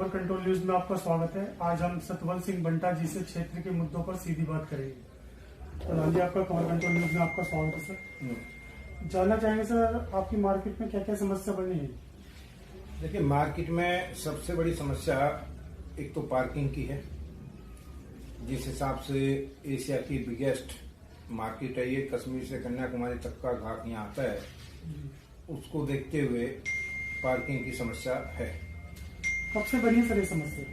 खबर control news में आपका स्वागत है। आज हम सतवंत सिंह बंटा जी से क्षेत्र के मुद्दों पर सीधी बात करेंगे। प्रधान जी, आपका खबर कंट्रोल न्यूज में आपका स्वागत है सर। जानना चाहेंगे सर, आपकी मार्केट में क्या क्या समस्या बनी है? देखिए, मार्केट में सबसे बड़ी समस्या एक तो पार्किंग की है। जिस हिसाब से एशिया की बिगेस्ट मार्केट है ये, कश्मीर से कन्याकुमारी तक का घाट यहाँ आता है, उसको देखते हुए पार्किंग की समस्या है। कब से बनी सर ये समस्या?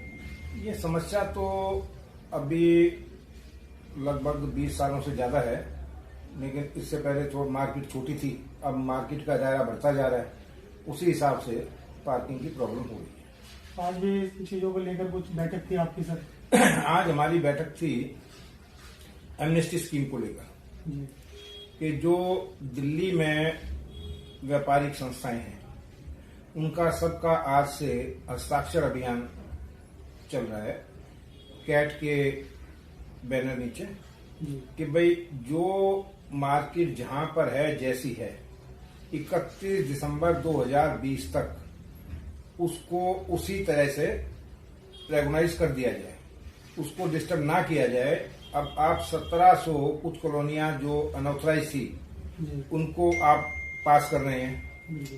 ये समस्या तो अभी लगभग 20 सालों से ज्यादा है, लेकिन इससे पहले थोड़ी मार्केट छोटी थी। अब मार्केट का दायरा बढ़ता जा रहा है, उसी हिसाब से पार्किंग की प्रॉब्लम हो रही है। आज भी इन चीजों को लेकर कुछ बैठक थी आपकी सर? आज हमारी बैठक थी एमनेस्टी स्कीम को लेकर कि जो दिल्ली में व्यापारिक संस्थाएं हैं उनका सबका आज से हस्ताक्षर अभियान चल रहा है कैट के बैनर नीचे कि भाई जो मार्केट जहां पर है जैसी है 31 दिसंबर 2020 तक उसको उसी तरह से रेगुलाइज कर दिया जाए, उसको डिस्टर्ब ना किया जाए। अब आप 1700 कुछ कॉलोनियां जो अनऑथराइज थी उनको आप पास कर रहे हैं,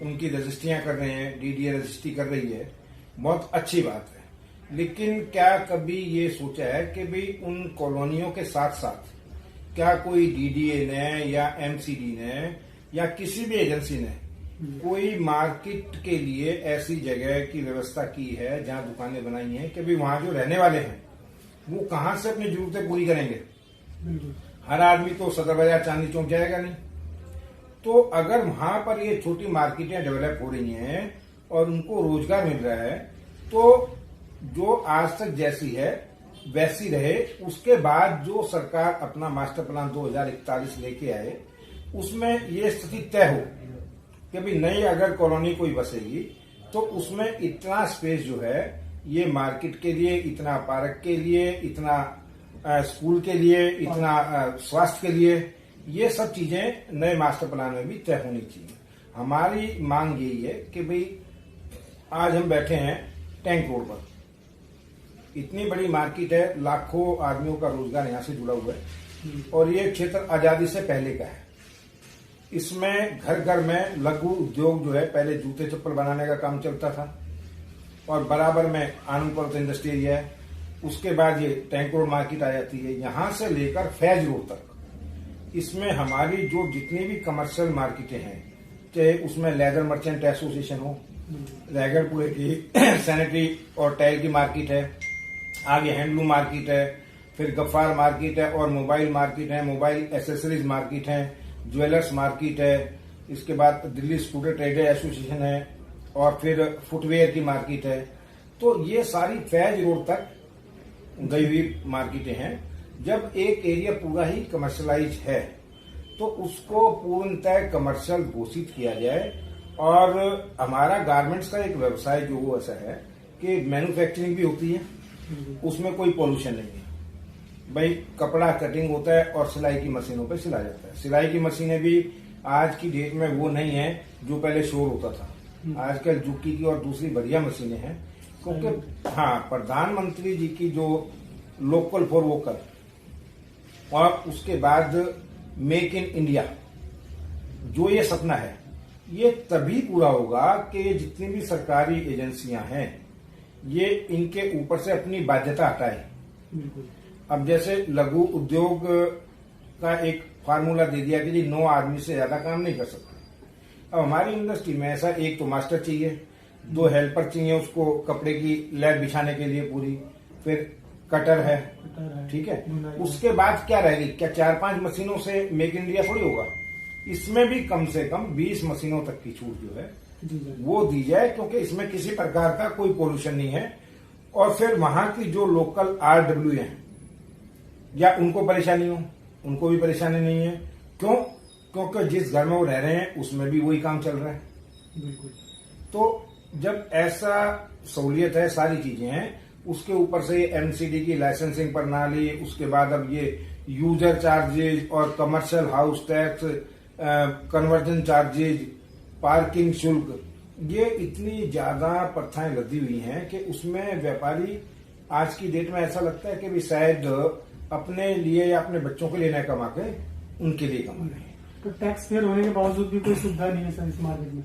उनकी रजिस्ट्रियां कर रहे हैं, डीडीए रजिस्ट्री कर रही है, बहुत अच्छी बात है। लेकिन क्या कभी ये सोचा है कि भाई उन कॉलोनियों के साथ साथ क्या कोई डीडीए ने या एमसीडी ने या किसी भी एजेंसी ने कोई मार्केट के लिए ऐसी जगह की व्यवस्था की है जहां दुकानें बनाई हैं कि भाई वहां जो रहने वाले हैं वो कहां से अपनी जरूरतें पूरी करेंगे? हर आदमी तो सदर बाजार चांदनी चौक जाएगा नहीं। तो अगर वहां पर ये छोटी मार्केटें डेवलप हो रही हैं और उनको रोजगार मिल रहा है तो जो आज तक जैसी है वैसी रहे। उसके बाद जो सरकार अपना मास्टर प्लान 2041 लेके आए उसमें ये स्थिति तय हो कि भाई नई अगर कॉलोनी कोई बसेगी तो उसमें इतना स्पेस जो है ये मार्केट के लिए, इतना पार्क के लिए, इतना स्कूल के लिए, इतना स्वास्थ्य के लिए, ये सब चीजें नए मास्टर प्लान में भी तय होनी चाहिए। हमारी मांग यही है कि भाई आज हम बैठे हैं टैंक रोड पर, इतनी बड़ी मार्केट है, लाखों आदमियों का रोजगार यहाँ से जुड़ा हुआ है और ये क्षेत्र आजादी से पहले का है। इसमें घर घर में लघु उद्योग जो है, पहले जूते चप्पल बनाने का काम चलता था और बराबर में आनंद पर्वत इंडस्ट्री एरिया है, उसके बाद ये टैंक रोड मार्केट आ जाती है। यहां से लेकर फैज रोड तक इसमें हमारी जो जितनी भी कमर्शियल मार्केटें हैं, चाहे उसमें लेदर मर्चेंट एसोसिएशन हो, रैगड़पुरे की सैनिटरी और टाइल की मार्केट है, आगे हैंडलूम मार्केट है, फिर गफ्फार मार्केट है और मोबाइल मार्केट है, मोबाइल एसेसरीज मार्केट है, ज्वेलर्स मार्केट है, इसके बाद दिल्ली स्कूटर ट्रेडर एसोसिएशन है और फिर फुटवेयर की मार्केट है। तो ये सारी फैज रोड तक गई हुई मार्केटें हैं। जब एक एरिया पूरा ही कमर्शलाइज है तो उसको पूर्णतः कमर्शियल घोषित किया जाए। और हमारा गारमेंट्स का एक व्यवसाय जो वो ऐसा है कि मैन्युफैक्चरिंग भी होती है, उसमें कोई पॉल्यूशन नहीं है। भाई कपड़ा कटिंग होता है और सिलाई की मशीनों पे सिला जाता है। सिलाई की मशीनें भी आज की डेट में वो नहीं है जो पहले शोर होता था। आजकल जुकी की और दूसरी बढ़िया मशीनें हैं, क्योंकि हाँ, प्रधानमंत्री जी की जो लोकल फॉर वोकल और उसके बाद मेक इन इंडिया जो ये सपना है, ये तभी पूरा होगा कि जितनी भी सरकारी एजेंसियां हैं ये इनके ऊपर से अपनी बाध्यता हटाए। अब जैसे लघु उद्योग का एक फार्मूला दे दिया कि जी 9 आदमी से ज्यादा काम नहीं कर सकते। अब हमारी इंडस्ट्री में ऐसा एक तो मास्टर चाहिए, 2 हेल्पर चाहिए उसको कपड़े की लैब बिछाने के लिए पूरी, फिर कटर है, ठीक है। उसके बाद क्या रहेगी? क्या 4-5 मशीनों से मेक इन इंडिया थोड़ी होगा? इसमें भी कम से कम 20 मशीनों तक की छूट जो है वो दी जाए, क्योंकि इसमें किसी प्रकार का कोई पोल्यूशन नहीं है। और फिर वहां की जो लोकल RW हैं या उनको परेशानी हो, उनको भी परेशानी नहीं है। क्यों? क्योंकि जिस घर में वो रह रहे हैं उसमें भी वही काम चल रहा है। बिल्कुल। तो जब ऐसा सहूलियत है, सारी चीजें हैं, उसके ऊपर से एमसीडी की लाइसेंसिंग प्रणाली, उसके बाद अब ये यूजर चार्जेज और commercial house tax, conversion charges, parking शुल्क, ये इतनी ज्यादा प्रथाएं लदी हुई हैं कि उसमें व्यापारी आज की डेट में ऐसा लगता है कि भी शायद अपने लिए या अपने बच्चों के लिए न कमा के उनके लिए कमा रहे हैं। तो टैक्स फेयर होने के बावजूद भी कोई सुविधा नहीं है सर इस मार्केट में।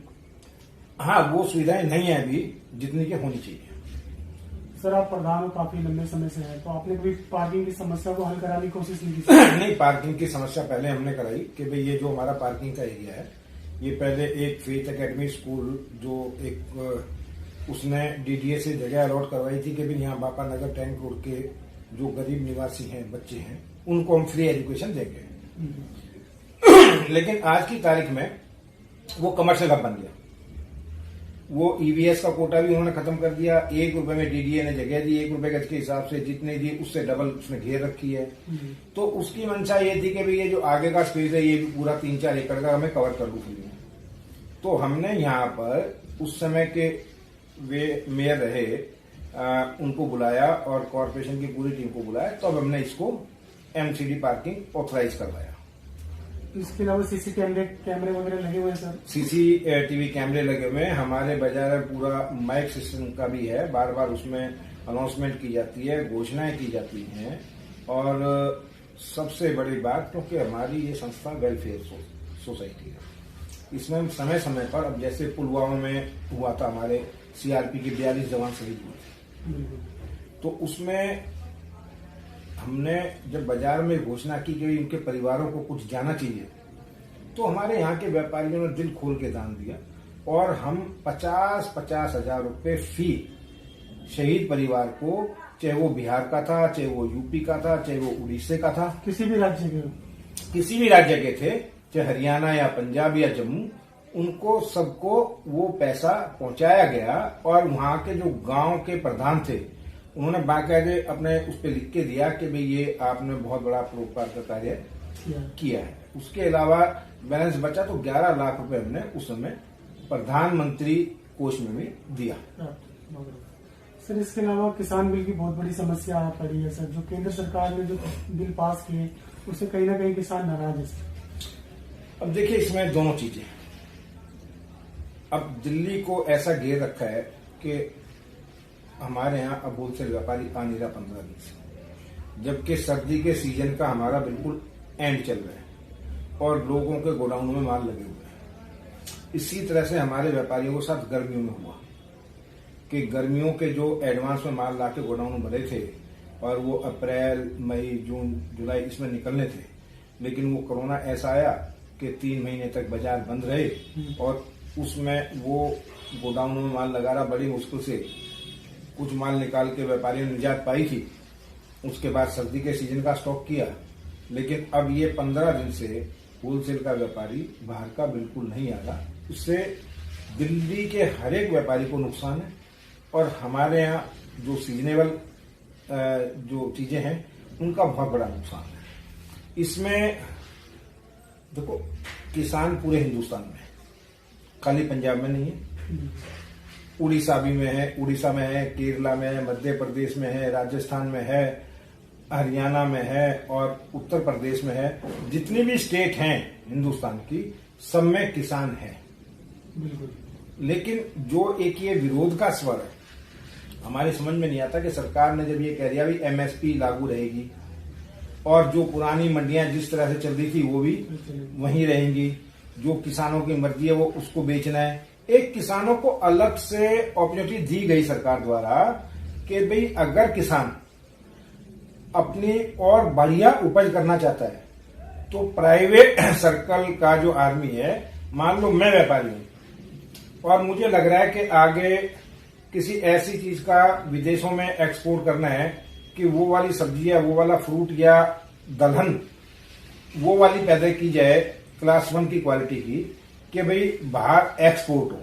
हाँ, वो सुविधाएं नहीं है अभी जितनी की होनी चाहिए। सर आप प्रधान हो काफी लंबे समय से हैं, तो आपने कभी पार्किंग की समस्या को हल कराने की कोशिश नहीं की? नहीं, पार्किंग की समस्या पहले हमने कराई कि भाई ये जो हमारा पार्किंग का एरिया है, ये पहले एक फेथ एकेडमी स्कूल जो एक उसने डीडीए से जगह अलॉट करवाई थी कि भाई यहाँ बापा नगर टैंक रोड के जो गरीब निवासी हैं, बच्चे हैं, उनको हम फ्री एजुकेशन देंगे। लेकिन आज की तारीख में वो कमर्शियल हब बन गया। वो ईवीएस का कोटा भी उन्होंने खत्म कर दिया। 1 रुपए में डीडीए ने जगह दी, 1 रुपए गज के हिसाब से जितने दी उससे डबल उसने घेर रखी है। तो उसकी मंशा ये थी कि भाई ये जो आगे का स्पेस है ये भी पूरा 3-4 एकड़ का हमें कवर कर लूं फ्री में। तो हमने यहाँ पर उस समय के वे मेयर रहे उनको बुलाया और कॉर्पोरेशन की पूरी टीम को बुलाया, तब तो हमने इसको एमसीडी पार्किंग ऑथराइज करवाया। इसके अलावा सीसी कैमरे वगैरह लगे हुए हैं सर? सीसीटीवी कैमरे लगे हुए हैं। हमारे बाजार में पूरा माइक सिस्टम का भी है, बार बार उसमें अनाउंसमेंट की जाती है, घोषणाएं की जाती हैं। और सबसे बड़ी बात, क्योंकि हमारी ये संस्था वेलफेयर सोसाइटी है, इसमें हम समय समय पर, अब जैसे पुलवामा में हुआ था, हमारे सीआरपी के 42 जवान शहीद हुए थे, तो उसमें हमने जब बाजार में घोषणा की कि उनके परिवारों को कुछ जाना चाहिए, तो हमारे यहाँ के व्यापारियों ने दिल खोल के दान दिया और हम 50-50 हजार रुपए फी शहीद परिवार को, चाहे वो बिहार का था, चाहे वो यूपी का था, चाहे वो उड़ीसा का था, किसी भी राज्य के थे, चाहे हरियाणा या पंजाब या जम्मू, उनको सबको वो पैसा पहुंचाया गया। और वहां के जो गांव के प्रधान थे उन्होंने बाकायदे अपने उस पर लिख के दिया कि भाई ये आपने बहुत बड़ा परोपकार का कार्य किया है। उसके अलावा बैलेंस बचा तो 11 लाख रुपए हमने उस समय प्रधानमंत्री कोष में भी दिया। सर इसके अलावा किसान बिल की बहुत बड़ी समस्या आ पड़ी है सर, जो केंद्र सरकार ने जो बिल पास किए उससे कहीं ना कहीं किसान नाराज है सर। अब देखिए, इसमें दोनों चीजें। अब दिल्ली को ऐसा घेर रखा है कि हमारे यहाँ अब होलसेल व्यापारी आ नहीं रहा 15 दिन से, जबकि सर्दी के सीजन का हमारा बिल्कुल एंड चल रहा है और लोगों के गोडाउनों में माल लगे हुए हैं। इसी तरह से हमारे व्यापारियों के साथ गर्मियों में हुआ कि गर्मियों के जो एडवांस में माल लाके गोडाउन में भरे थे और वो अप्रैल, मई, जून, जुलाई इसमें निकलने थे, लेकिन वो कोरोना ऐसा आया कि 3 महीने तक बाजार बंद रहे और उसमें वो गोडाउनों में माल लगा रहा, बड़ी मुश्किल से कुछ माल निकाल के व्यापारियों ने निजात पाई थी। उसके बाद सर्दी के सीजन का स्टॉक किया, लेकिन अब ये 15 दिन से होलसेल का व्यापारी बाहर का बिल्कुल नहीं आ रहा। उससे दिल्ली के हर एक व्यापारी को नुकसान है और हमारे यहाँ जो सीजनेबल जो चीजें हैं उनका बहुत बड़ा नुकसान है। इसमें देखो, किसान पूरे हिंदुस्तान में, खाली पंजाब में नहीं है, उड़ीसा भी में है, उड़ीसा में है, केरला में है, मध्य प्रदेश में है, राजस्थान में है, हरियाणा में है और उत्तर प्रदेश में है। जितनी भी स्टेट हैं हिंदुस्तान की, सब में किसान है। लेकिन जो एक ये विरोध का स्वर है, हमारे समझ में नहीं आता कि सरकार ने जब ये कह दिया भी एमएसपी लागू रहेगी और जो पुरानी मंडियां जिस तरह से चल रही थी वो भी वहीं रहेंगी, जो किसानों की मर्जी है वो उसको बेचना है। एक किसानों को अलग से अपॉर्चुनिटी दी गई सरकार द्वारा कि भाई अगर किसान अपनी और बढ़िया उपज करना चाहता है तो प्राइवेट सर्कल का जो आदमी है, मान लो मैं व्यापारी हूं और मुझे लग रहा है कि आगे किसी ऐसी चीज का विदेशों में एक्सपोर्ट करना है कि वो वाली सब्जी या वो वाला फ्रूट या दलहन वो वाली पैदा की जाए क्लास 1 की क्वालिटी की, कि भाई बाहर एक्सपोर्ट हो,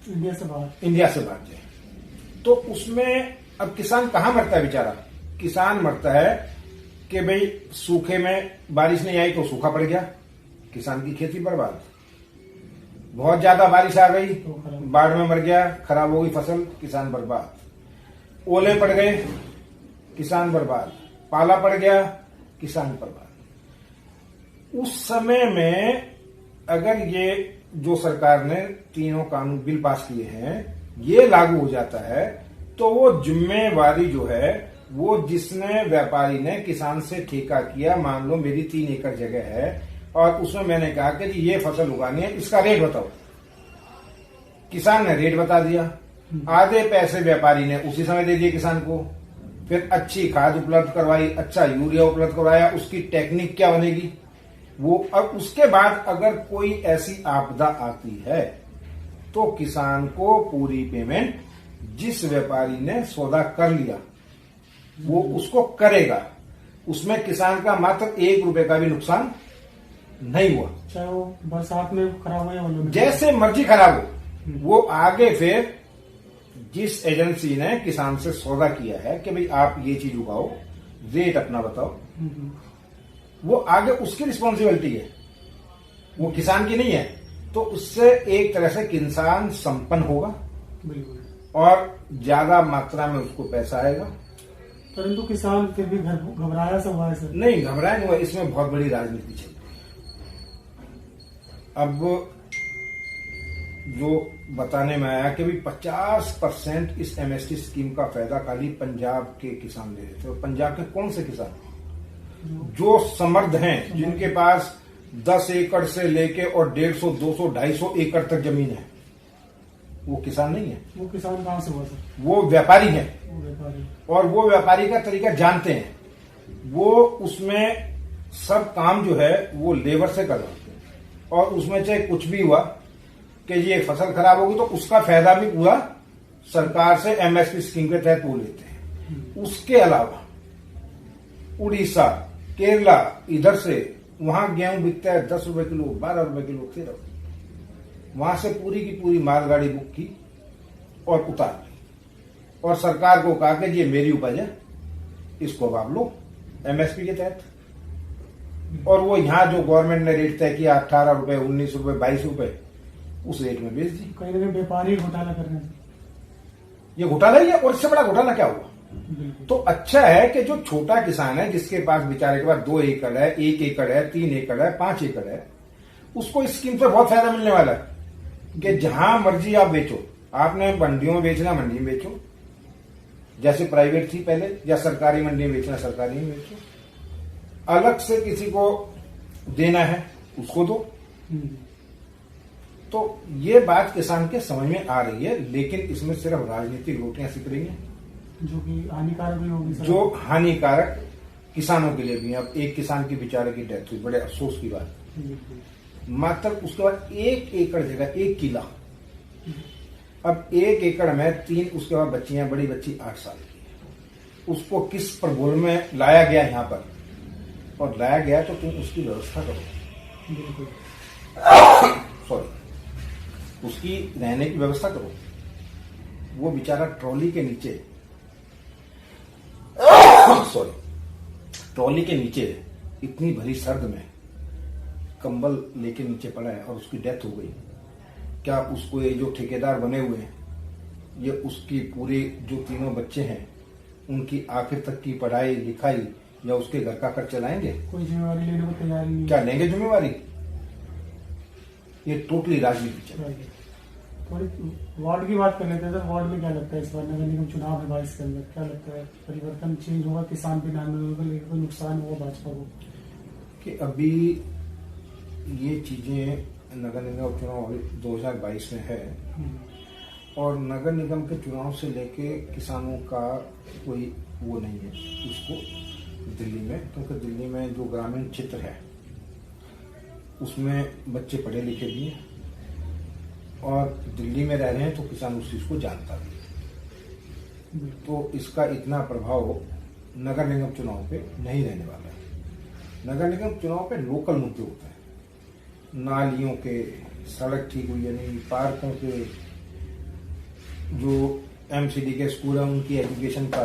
इंडिया से बाहर जाए। तो उसमें अब किसान कहां मरता है बेचारा? किसान मरता है कि भाई सूखे में बारिश नहीं आई तो सूखा पड़ गया, किसान की खेती बर्बाद। बहुत ज्यादा बारिश आ गई, बाढ़ में मर गया, खराब हो गई फसल, किसान बर्बाद। ओले पड़ गए, किसान बर्बाद। पाला पड़ गया, किसान बर्बाद। उस समय में अगर ये जो सरकार ने तीनों कानून बिल पास किए हैं ये लागू हो जाता है तो वो जिम्मेवारी जो है वो जिसने व्यापारी ने किसान से ठेका किया, मान लो मेरी 3 एकड़ जगह है और उसमें मैंने कहा कि जी ये फसल उगानी है, इसका रेट बताओ। किसान ने रेट बता दिया, आधे पैसे व्यापारी ने उसी समय दे दिए किसान को, फिर अच्छी खाद उपलब्ध करवाई, अच्छा यूरिया उपलब्ध करवाया, उसकी टेक्निक क्या बनेगी वो। अब उसके बाद अगर कोई ऐसी आपदा आती है तो किसान को पूरी पेमेंट जिस व्यापारी ने सौदा कर लिया वो उसको करेगा, उसमें किसान का मात्र 1 रुपए का भी नुकसान नहीं हुआ। चाहे वो बरसात में खराब हो या ओले में, जैसे मर्जी खराब हो, वो आगे फिर जिस एजेंसी ने किसान से सौदा किया है कि भाई आप ये चीज उगाओ, रेट अपना बताओ, वो आगे उसकी रिस्पॉन्सिबिलिटी है, वो किसान की नहीं है। तो उससे एक तरह से किसान संपन्न होगा बिल्कुल, और ज्यादा मात्रा में उसको पैसा आएगा। परंतु किसान फिर भी घबराया सा हुआ है सर। नहीं घबराए नहीं हुआ, इसमें बहुत बड़ी राजनीति चल रही है। अब जो बताने में आया कि भी 50% इस एमएसटी स्कीम का फायदा खाली पंजाब के किसान ले रहे थे। और पंजाब के कौन से किसान? जो समर्थ हैं, जिनके पास 10 एकड़ से लेके और 150, 200, 250 एकड़ तक जमीन है, वो किसान नहीं है। वो किसान कहाँ से हुआ सर? वो व्यापारी है, वो व्यापारी, और वो व्यापारी का तरीका जानते हैं। वो उसमें सब काम जो है वो लेबर से करवाते हैं, और उसमें चाहे कुछ भी हुआ कि ये फसल खराब होगी तो उसका फायदा भी पूरा सरकार से एमएसपी स्कीम के तहत वो लेते हैं। उसके अलावा उड़ीसा, केरला, इधर से वहां गेहूं बिकता है 10 रुपए किलो, 12 रुपए किलो, 13 रुपए। वहां से पूरी की पूरी मालगाड़ी बुक की और उतार दी, और सरकार को कहा कि ये मेरी उपज है, इसको आप लो एमएसपी के तहत। और वो यहां जो गवर्नमेंट ने रेट तय किया 18 रुपए, 19 रुपए, 22 रुपए, उस रेट में बेच दी। कहीं ना कहीं व्यापारी घोटाला कर रहे हैं। ये घोटाला ही है, और इससे बड़ा घोटाला क्या हुआ? तो अच्छा है कि जो छोटा किसान है, जिसके पास बेचारे के पास 2 एकड़ है, 1 एकड़ है, 3 एकड़ है, 5 एकड़ है, उसको इस स्कीम से बहुत फायदा मिलने वाला है कि जहां मर्जी आप बेचो। आपने मंडियों में बेचना मंडी में बेचो, जैसे प्राइवेट थी पहले, या सरकारी मंडी में बेचना सरकारी में बेचो। अलग से किसी को देना है उसको दो। तो ये बात किसान के समझ में आ रही है, लेकिन इसमें सिर्फ राजनीतिक रोटियां सिक रही हैं, जो कि हानिकारक भी होगी सर। जो हानिकारक किसानों के लिए भी है। अब एक किसान की बेचारे की डेथ हुई, बड़े अफसोस की बात। मात्र उसके बाद 1 एकड़ जगह 1 किला, अब 1 एकड़ में 3, उसके बाद बच्चियां, बड़ी बच्ची 8 साल की है। उसको किस प्रभुल में लाया गया यहाँ पर, और लाया गया तो तुम उसकी व्यवस्था करो, बिल्कुल, सॉरी, उसकी रहने की व्यवस्था करो। वो बेचारा ट्रॉली के नीचे सॉरी ट्रॉली के नीचे इतनी भरी सर्द में कंबल लेके नीचे पड़ा है और उसकी डेथ हो गई। क्या उसको ये जो ठेकेदार बने हुए हैं, ये उसकी पूरे जो 3 बच्चे हैं उनकी आखिर तक की पढ़ाई लिखाई या उसके घर का खर्च चलाएंगे? कोई जिम्मेवारी लेने को तैयार नहीं है। क्या लेंगे जिम्मेवारी? ये टोटली राजनीति चल रही है। थोड़ी वार्ड की बात कर लेते हैं सर। वार्ड में क्या लगता है इस बार नगर निगम चुनाव है 22 के अंदर, क्या लगता है परिवर्तन चेंज होगा? किसान भी नाम लेकर कोई नुकसान होगा भाजपा को? कि अभी ये चीजें नगर निगम चुनाव 2022 में है, और नगर निगम के चुनाव से लेके किसानों का कोई वो नहीं है उसको दिल्ली में, क्योंकि दिल्ली में जो ग्रामीण क्षेत्र है उसमें बच्चे पढ़े लिखे भी हैं, और दिल्ली में रह रहे हैं तो किसान उस चीज को जानता भी है। तो इसका इतना प्रभाव नगर निगम चुनाव पे नहीं रहने वाला है। नगर निगम चुनाव पे लोकल मुद्दे होते हैं, नालियों के, सड़क ठीक हुई है नहीं, पार्कों के, जो एमसीडी के स्कूल है उनकी एजुकेशन का,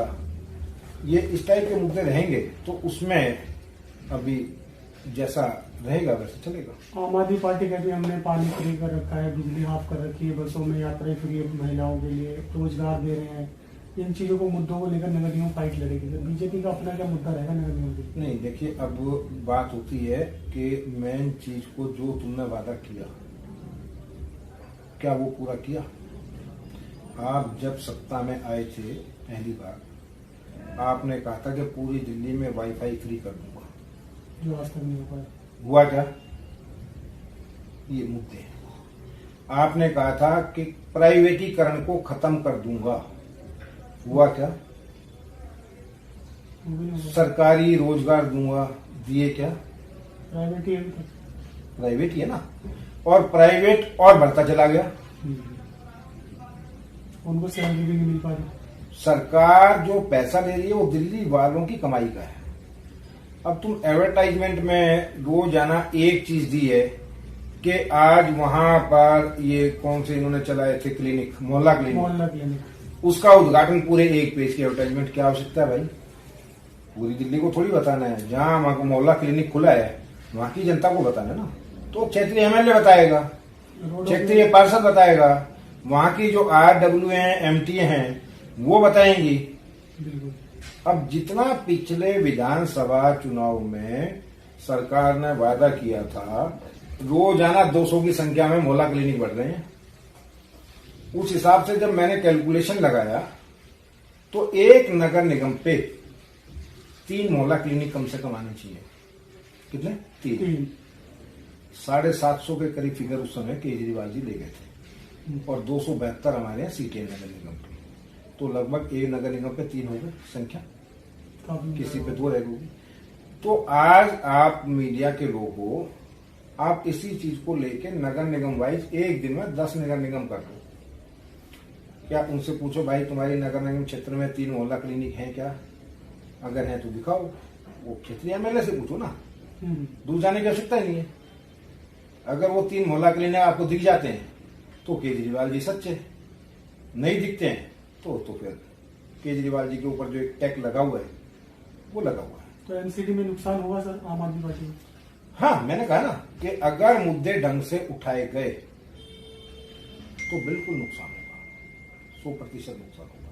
ये इस टाइप के मुद्दे रहेंगे। तो उसमें अभी जैसा रहेगा वैसे चलेगा। आम आदमी पार्टी का भी हमने पानी फ्री कर रखा है, बिजली हाफ कर रखी है, बसों में यात्रा फ्री है महिलाओं के लिए, रोजगार दे रहे हैं। इन चीजों को मुद्दों को लेकर नगर निगम फाइट लड़ेगी। बीजेपी का अपना क्या मुद्दा रहेगा नगर निगम के? नहीं देखिए, अब बात होती है कि मेन चीज को जो तुमने वादा किया क्या वो पूरा किया? आप जब सत्ता में आए थे पहली बार, आपने कहा था कि पूरी दिल्ली में वाईफाई फ्री कर दूंगा, जो आज तक नहीं हो पाया। हुआ क्या? ये मुद्दे हैं। आपने कहा था कि प्राइवेटीकरण को खत्म कर दूंगा, हुआ क्या? वो भी नहीं हुआ। सरकारी रोजगार दूंगा, दिए क्या? प्राइवेट ही है अभी तक। प्राइवेट ही है ना, और प्राइवेट और बढ़ता चला गया। उनको सैलरी भी नहीं मिल पा रही। सरकार जो पैसा ले रही है वो दिल्ली वालों की कमाई का है। अब तुम एडवर्टाइजमेंट में रोजाना एक चीज दी है कि आज वहां पर ये कौन से इन्होंने चलाए थे क्लिनिक, मोहल्ला मोहल्ला क्लिनिक, क्लिनिक। उसका उद्घाटन पूरे एक पेज की एडवर्टाइजमेंट की आवश्यकता है भाई? पूरी दिल्ली को थोड़ी बताना है, जहां वहां को मोहल्ला क्लिनिक खुला है वहां की जनता को बताना है ना। तो क्षेत्रीय एमएलए बताएगा, क्षेत्रीय पार्षद बताएगा, वहां की जो RW हैं, MT हैं, वो बताएंगी। बिल्कुल। अब जितना पिछले विधानसभा चुनाव में सरकार ने वादा किया था, रोजाना 200 की संख्या में मोहल्ला क्लिनिक बढ़ रहे हैं। उस हिसाब से जब मैंने कैलकुलेशन लगाया तो एक नगर निगम पे 3 मोहल्ला क्लिनिक कम से कम आने चाहिए। कितने? 3। 750 के करीब फिगर उस समय केजरीवाल जी ले गए थे, और 272 हमारे यहाँ सीटें नगर निगम की। तो लगभग एक नगर निगम पे 3 हो गए संख्या, किसी पे 2 रह गई। तो आज आप मीडिया के लोग हो, आप इसी चीज को लेके नगर निगम वाइज एक दिन में 10 नगर निगम कर दो। क्या उनसे पूछो भाई तुम्हारी नगर निगम क्षेत्र में 3 मोहल्ला क्लिनिक हैं क्या? अगर है तो दिखाओ। वो क्षेत्रीय एमएलए से पूछो ना, दूर जाने की आवश्यकता ही नहीं है। अगर वो 3 मोहल्ला क्लिनिक आपको दिख जाते हैं तो केजरीवाल जी सच्चे, नहीं दिखते हैं तो फिर केजरीवाल जी के ऊपर जो एक टैग लगा हुआ है वो लगा हुआ है। तो एनसीडी में नुकसान होगा सर आम आदमी पार्टी को? हाँ, मैंने कहा ना कि अगर मुद्दे ढंग से उठाए गए तो बिल्कुल नुकसान होगा, 100% नुकसान होगा।